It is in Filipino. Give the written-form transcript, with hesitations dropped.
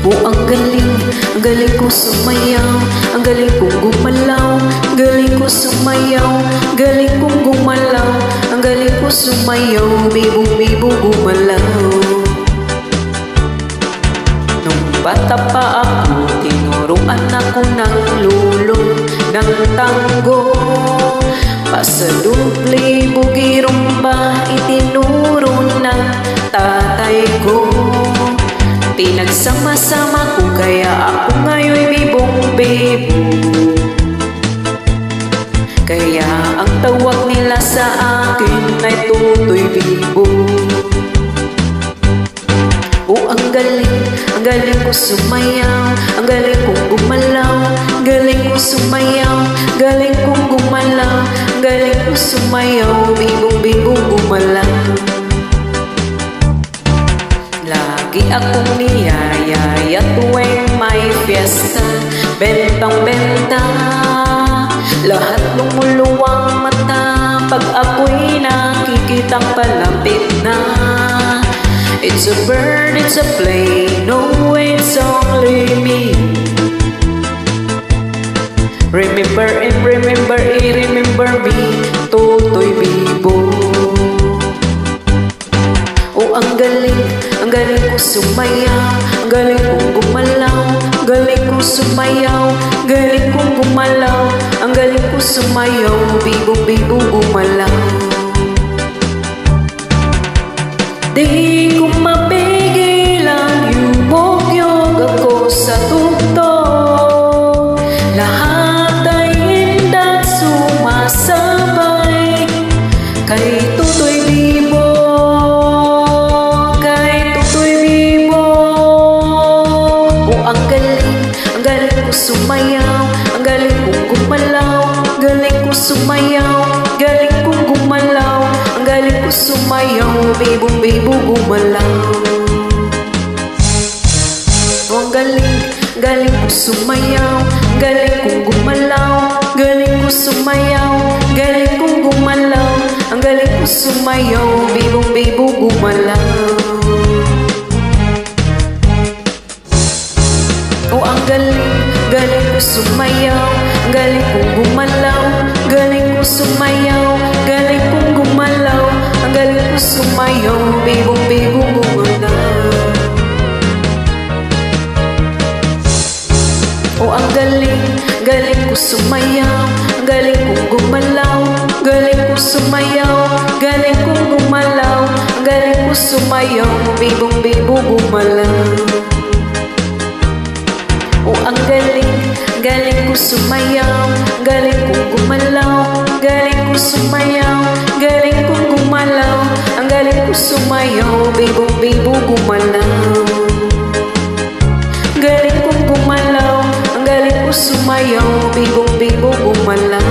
Ang galing ko sumayaw, ang galing kong gumalaw, galing ko sumayaw, galing kong gumalaw, ang galing ko sumayaw, bibong-bibo gumalaw. Nung bata pa ako, tinuruan ako ng lolo ng tango. Pasadubli, bugirumba, itinuro ng tatay ko. Pinagsama-sama ko kaya ako ngayon'y bibong-bibo. Kaya ang tawag nila sa akin ay Tutoy Bibo. Ang galing ko sumayaw, ang galing kong gumalaw, galing ko sumayaw, galing kong gumalaw, galing ko sumayaw, bibong-bibo gumalaw. Lagi akong niyayaya tuwing may fiesta, bentang-benta, lahat lumuluwang mata pag ako'y nakikitang palapit na. It's a bird, it's a plane, no, it's only me. Remember and remember, remember me, Tutoy Bibo. Ang galing ko sumayaw, ang galing kong gumalaw, galing ko sumayaw, galing kong gumalaw, ang galing ko sumayaw, bibong-bibo gumalaw. Di ko mapigil ang yumog-yog ako sa tugtog. Lahat ay hinda't sumasabay kay Tutoy Bibo, kay Tutoy Bibo. Ang galing ko sumayaw, ang galing kong gumalaw, galing ko sumayaw, galing kong gumalaw, ang galing ko sumayaw, bibong-bibo gumalaw. Ang galing ko sumayaw, galing kong gumalaw, galing ko sumayaw, galing kong gumalaw, ang galing ko sumayaw, bibong-bibo gumalaw. Ang galing ko sumayaw, galing kong gumalaw, galing ko sumayaw, galing kong gumalaw, ang galing ko sumayaw, bibong-bibo gumalaw. Ang galing ko sumayaw, galing kong gumalaw, galing ko sumayaw, galing kong gumalaw, ang galing ko sumayaw, bibong-bibo gumalaw. Ang galing ko sumayaw, galing kong gumalaw, galing ko sumayaw, galing kong gumalaw, ang galing ko sumayaw, bibong-bibo gumalaw. Galing kong gumalaw, ang galing ko sumayaw, bibong-bibo gumalaw.